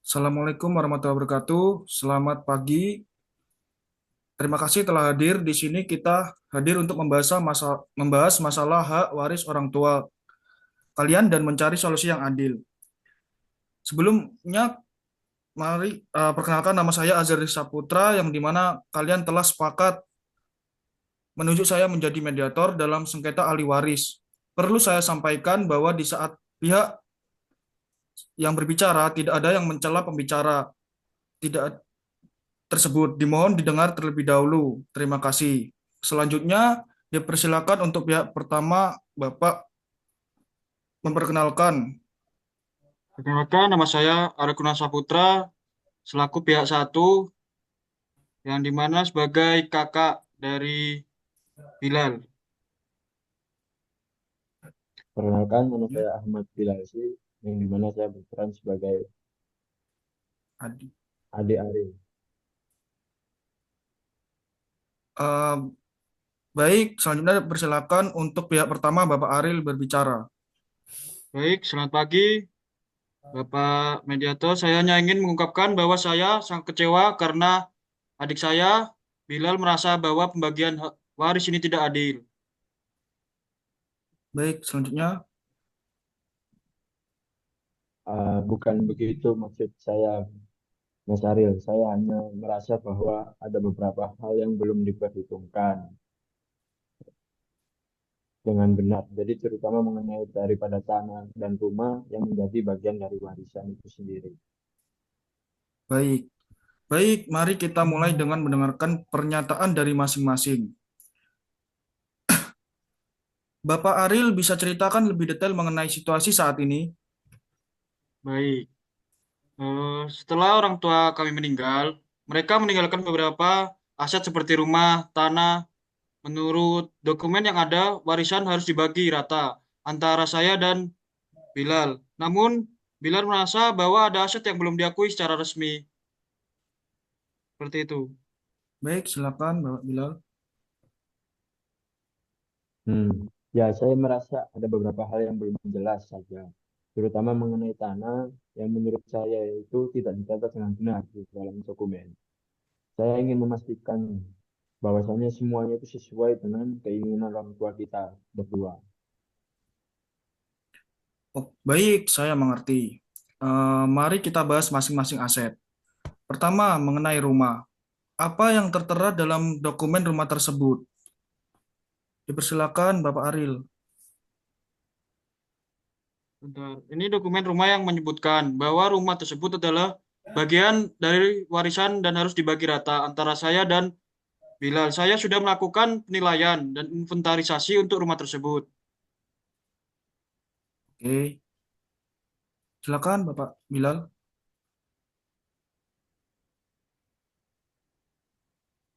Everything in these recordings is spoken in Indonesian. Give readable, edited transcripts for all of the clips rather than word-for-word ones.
Assalamualaikum warahmatullahi wabarakatuh. Selamat pagi. Terima kasih telah hadir di sini. Kita hadir untuk membahas masalah hak waris orang tua kalian dan mencari solusi yang adil. Sebelumnya, mari perkenalkan nama saya Azari Saputra yang dimana kalian telah sepakat menunjuk saya menjadi mediator dalam sengketa ahli waris. Perlu saya sampaikan bahwa di saat pihak yang berbicara tidak ada yang mencela pembicara. Tidak tersebut. Dimohon didengar terlebih dahulu. Terima kasih. Selanjutnya, dipersilakan untuk pihak pertama, Bapak memperkenalkan. Perkenalkan, nama saya Araguna Saputra, selaku pihak satu, yang dimana sebagai kakak dari Bilal. Ya, Perkenalkan, nama ya, saya Ahmad Bilalsi, yang dimana saya berperan sebagai Adi. adik Ari. Eh, baik, selanjutnya persilakan untuk pihak pertama, Bapak Aril berbicara. Baik, selamat pagi, Bapak Mediator. Saya hanya ingin mengungkapkan bahwa saya sangat kecewa karena adik saya, Bilal, merasa bahwa pembagian waris ini tidak adil. Baik, selanjutnya. Bukan begitu maksud saya, Mas Aril. Saya hanya merasa bahwa ada beberapa hal yang belum diperhitungkan dengan benar. Jadi terutama mengenai daripada tanah dan rumah yang menjadi bagian dari warisan itu sendiri. Baik, baik, mari kita mulai dengan mendengarkan pernyataan dari masing-masing. Bapak Aril bisa ceritakan lebih detail mengenai situasi saat ini? Baik, setelah orang tua kami meninggal, mereka meninggalkan beberapa aset seperti rumah, tanah. Menurut dokumen yang ada, warisan harus dibagi rata antara saya dan Bilal. Namun, Bilal merasa bahwa ada aset yang belum diakui secara resmi. Seperti itu. Baik, silakan, Bapak Bilal. Hmm. Ya, saya merasa ada beberapa hal yang belum jelas saja, terutama mengenai tanah yang menurut saya itu tidak dicatat dengan benar di dalam dokumen. Saya ingin memastikan bahwasannya semuanya itu sesuai dengan keinginan orang tua kita berdua. Oh, baik, saya mengerti. Mari kita bahas masing-masing aset. Pertama, mengenai rumah. Apa yang tertera dalam dokumen rumah tersebut? Dipersilakan, Bapak Aril. Bentar. Ini dokumen rumah yang menyebutkan bahwa rumah tersebut adalah bagian dari warisan dan harus dibagi rata antara saya dan Bilal. Saya sudah melakukan penilaian dan inventarisasi untuk rumah tersebut. Oke, silakan, Bapak Bilal.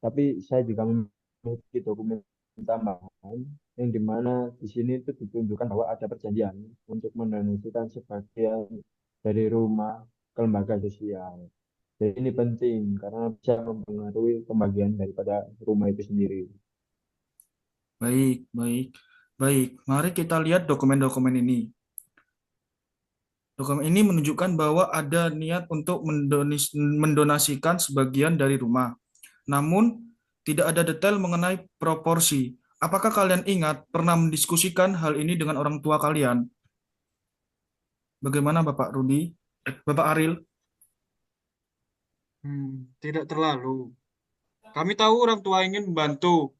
Tapi saya juga memiliki dokumen tambahan yang dimana di sini itu ditunjukkan bahwa ada perjanjian untuk mendonasikan sebagian dari rumah ke lembaga sosial. Jadi ini penting karena bisa mempengaruhi pembagian daripada rumah itu sendiri. Baik, baik, baik. Mari kita lihat dokumen-dokumen ini. Dokumen ini menunjukkan bahwa ada niat untuk mendonasikan sebagian dari rumah. Namun, tidak ada detail mengenai proporsi. Apakah kalian ingat pernah mendiskusikan hal ini dengan orang tua kalian? Bagaimana Bapak Rudi? Bapak Aril? Tidak terlalu. Kami tahu orang tua ingin membantu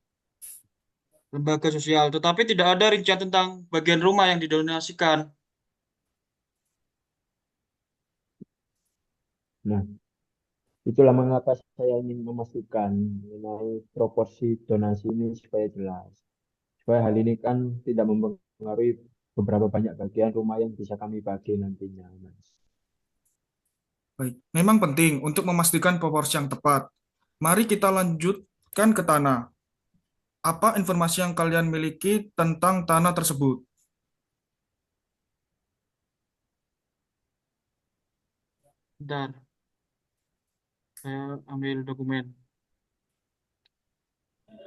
lembaga sosial, tetapi tidak ada rincian tentang bagian rumah yang didonasikan. Nah, itulah mengapa saya ingin memastikan mengenai proporsi donasi ini supaya jelas. Supaya hal ini kan tidak mempengaruhi beberapa banyak bagian rumah yang bisa kami bagi nantinya, Mas. Baik, memang penting untuk memastikan proporsi yang tepat. Mari kita lanjutkan ke tanah. Apa informasi yang kalian miliki tentang tanah tersebut? Bentar, saya ambil dokumen.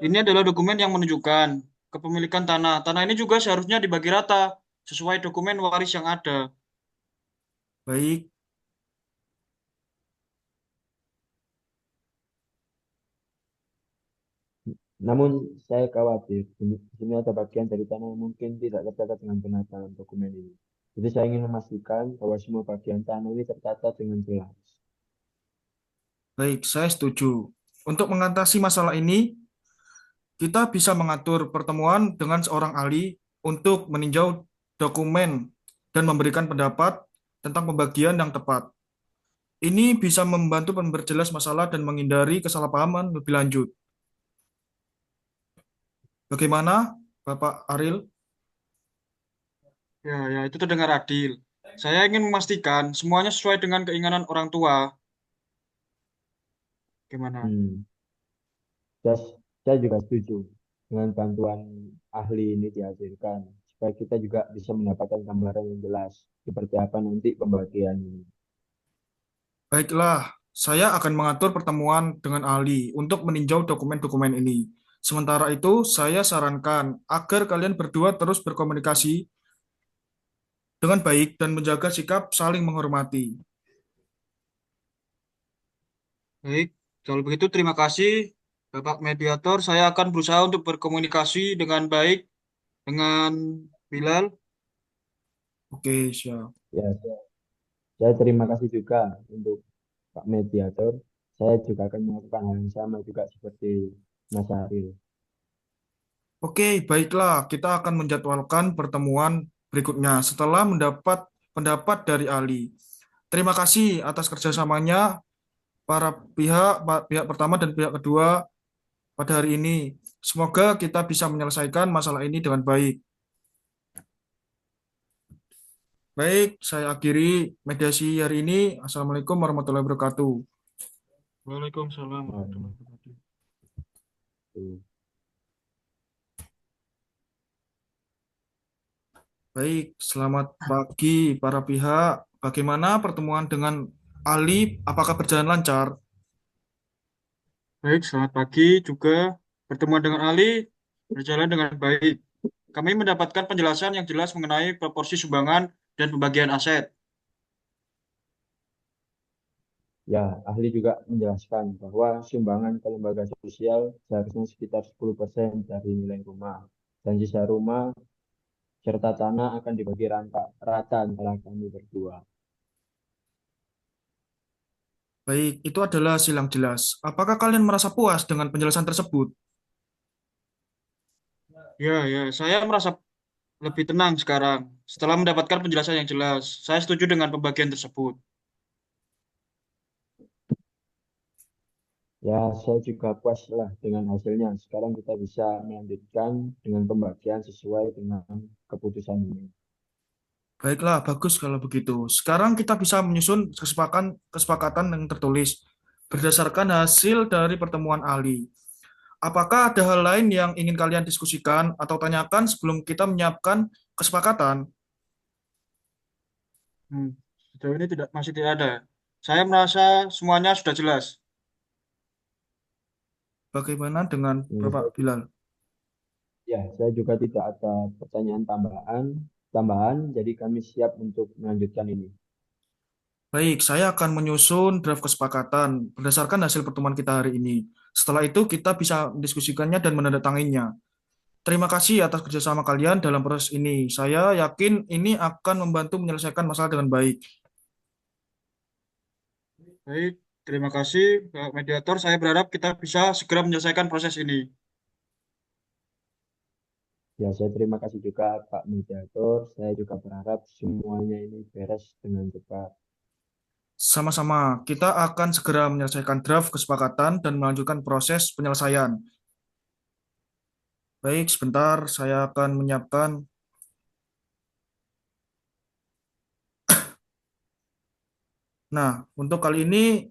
Ini adalah dokumen yang menunjukkan kepemilikan tanah. Tanah ini juga seharusnya dibagi rata sesuai dokumen waris yang ada. Baik, Namun saya khawatir di sini ada bagian dari tanah yang mungkin tidak tercatat dengan benar dalam dokumen ini. Jadi saya ingin memastikan bahwa semua bagian tanah ini tercatat dengan jelas. Baik, saya setuju. Untuk mengatasi masalah ini, kita bisa mengatur pertemuan dengan seorang ahli untuk meninjau dokumen dan memberikan pendapat tentang pembagian yang tepat. Ini bisa membantu memperjelas masalah dan menghindari kesalahpahaman lebih lanjut. Bagaimana, Bapak Aril? Ya, ya, itu terdengar adil. Saya ingin memastikan semuanya sesuai dengan keinginan orang tua. Gimana? Hmm. Saya, saya juga setuju dengan bantuan ahli ini dihasilkan supaya kita juga bisa mendapatkan gambaran yang jelas seperti apa nanti pembagian ini. Baiklah, saya akan mengatur pertemuan dengan ahli untuk meninjau dokumen-dokumen ini. Sementara itu, saya sarankan agar kalian berdua terus berkomunikasi dengan baik dan menjaga sikap saling menghormati. Baik, kalau begitu terima kasih Bapak Mediator. Saya akan berusaha untuk berkomunikasi dengan baik dengan Bilal. Oke, siap. Ya, saya terima kasih juga untuk Pak Mediator. Saya juga akan melakukan hal yang sama juga seperti Mas Aril. Oke, baiklah. Kita akan menjadwalkan pertemuan berikutnya setelah mendapat pendapat dari ahli. Terima kasih atas kerjasamanya para pihak pertama dan pihak kedua pada hari ini. Semoga kita bisa menyelesaikan masalah ini dengan baik. Baik, saya akhiri mediasi hari ini. Assalamualaikum warahmatullahi wabarakatuh. Waalaikumsalam Nah, warahmatullahi wabarakatuh. itu. Baik, selamat pagi para pihak. Bagaimana pertemuan dengan Ali? Apakah berjalan lancar? Baik, selamat pagi juga. Pertemuan dengan Ali berjalan dengan baik. Kami mendapatkan penjelasan yang jelas mengenai proporsi sumbangan dan pembagian aset. Ya, ahli juga menjelaskan bahwa sumbangan ke lembaga sosial seharusnya sekitar 10% dari nilai rumah. Dan sisa rumah serta tanah akan dibagi rata antara kami berdua. Baik, itu adalah hasil yang jelas. Apakah kalian merasa puas dengan penjelasan tersebut? Ya, ya, saya merasa lebih tenang sekarang setelah mendapatkan penjelasan yang jelas. Saya setuju dengan pembagian tersebut. Ya, saya juga puas lah dengan hasilnya. Sekarang kita bisa melanjutkan dengan pembagian sesuai dengan keputusan ini. Baiklah, bagus kalau begitu. Sekarang kita bisa menyusun kesepakatan yang tertulis berdasarkan hasil dari pertemuan ahli. Apakah ada hal lain yang ingin kalian diskusikan atau tanyakan sebelum kita menyiapkan kesepakatan? Hmm, sejauh ini masih tidak ada. Saya merasa semuanya sudah jelas. Bagaimana dengan Ini Bapak Bilal? ya, saya juga tidak ada pertanyaan tambahan, jadi kami siap untuk melanjutkan ini. Baik, saya akan menyusun draft kesepakatan berdasarkan hasil pertemuan kita hari ini. Setelah itu, kita bisa mendiskusikannya dan menandatanganinya. Terima kasih atas kerjasama kalian dalam proses ini. Saya yakin ini akan membantu menyelesaikan masalah dengan baik. Baik, terima kasih Pak Mediator. Saya berharap kita bisa segera menyelesaikan proses ini. Ya, saya terima kasih juga Pak Mediator. Saya juga berharap semuanya ini beres dengan cepat. Sama-sama, kita akan segera menyelesaikan draft kesepakatan dan melanjutkan proses penyelesaian. Baik, sebentar saya akan menyiapkan. Nah, untuk kali ini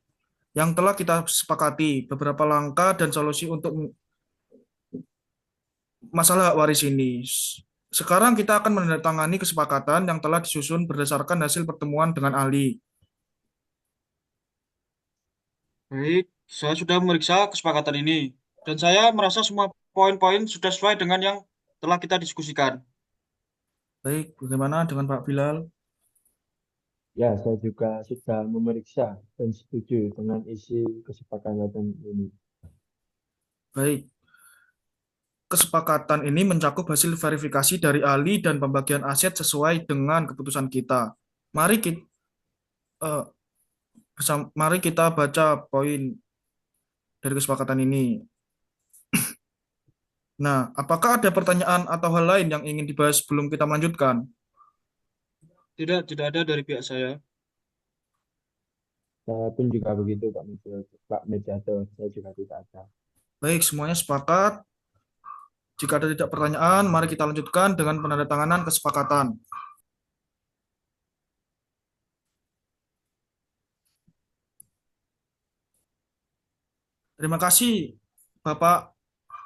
yang telah kita sepakati beberapa langkah dan solusi untuk masalah hak waris ini. Sekarang kita akan menandatangani kesepakatan yang telah disusun berdasarkan hasil pertemuan dengan ahli. Baik, saya sudah memeriksa kesepakatan ini. Dan saya merasa semua poin-poin sudah sesuai dengan yang telah kita diskusikan. Baik, bagaimana dengan Pak Bilal? Ya, saya juga sudah memeriksa dan setuju dengan isi kesepakatan ini. Baik, kesepakatan ini mencakup hasil verifikasi dari ahli dan pembagian aset sesuai dengan keputusan kita. Mari kita, mari kita baca poin dari kesepakatan ini. Nah, apakah ada pertanyaan atau hal lain yang ingin dibahas sebelum kita melanjutkan? Tidak ada dari pihak saya. Saya pun juga begitu, Pak Mediator. Saya juga tidak ada. Baik, semuanya sepakat. Jika ada tidak pertanyaan, mari kita lanjutkan dengan penandatanganan kesepakatan. Terima kasih Bapak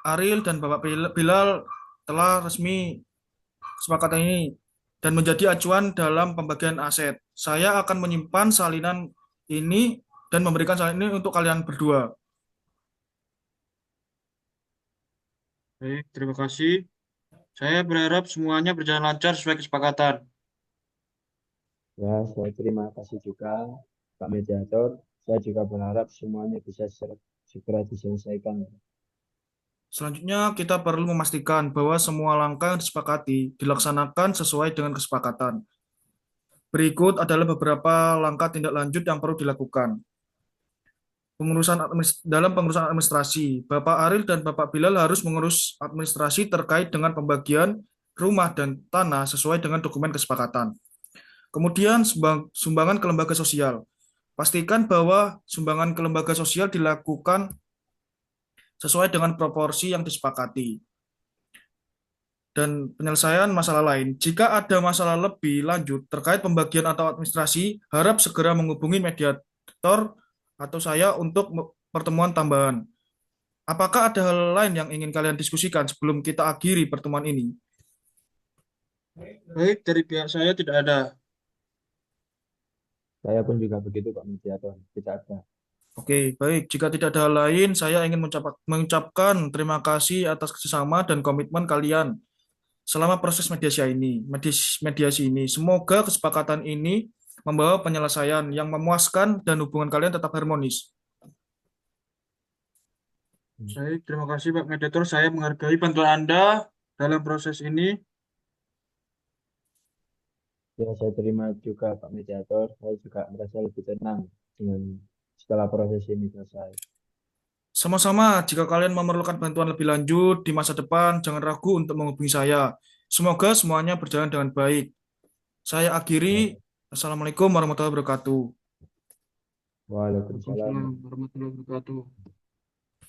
Aril dan Bapak Bilal telah resmi kesepakatan ini dan menjadi acuan dalam pembagian aset. Saya akan menyimpan salinan ini dan memberikan salinan ini untuk kalian berdua. Baik, terima kasih. Saya berharap semuanya berjalan lancar sesuai kesepakatan. Ya, saya terima kasih juga, Pak Mediator. Saya juga berharap semuanya bisa segera diselesaikan. Selanjutnya, kita perlu memastikan bahwa semua langkah yang disepakati dilaksanakan sesuai dengan kesepakatan. Berikut adalah beberapa langkah tindak lanjut yang perlu dilakukan. Dalam pengurusan administrasi, Bapak Aril dan Bapak Bilal harus mengurus administrasi terkait dengan pembagian rumah dan tanah sesuai dengan dokumen kesepakatan. Kemudian, sumbangan ke lembaga sosial. Pastikan bahwa sumbangan ke lembaga sosial dilakukan sesuai dengan proporsi yang disepakati. Dan penyelesaian masalah lain. Jika ada masalah lebih lanjut terkait pembagian atau administrasi, harap segera menghubungi mediator atau saya untuk pertemuan tambahan. Apakah ada hal lain yang ingin kalian diskusikan sebelum kita akhiri pertemuan ini? Baik, dari pihak saya tidak ada. Saya pun juga begitu, Pak Mediator. Tidak ada. Oke, baik. Jika tidak ada hal lain, saya ingin mengucapkan terima kasih atas kerjasama dan komitmen kalian selama proses mediasi ini. Semoga kesepakatan ini membawa penyelesaian yang memuaskan dan hubungan kalian tetap harmonis. Baik, terima kasih Pak Mediator. Saya menghargai bantuan Anda dalam proses ini. Ya, saya terima juga, Pak Mediator. Saya juga merasa lebih tenang dengan setelah proses ini selesai. Sama-sama, jika kalian memerlukan bantuan lebih lanjut di masa depan, jangan ragu untuk menghubungi saya. Semoga semuanya berjalan dengan baik. Saya Ya, akhiri. Assalamualaikum warahmatullahi wabarakatuh. Waalaikumsalam. Waalaikumsalam warahmatullahi wabarakatuh.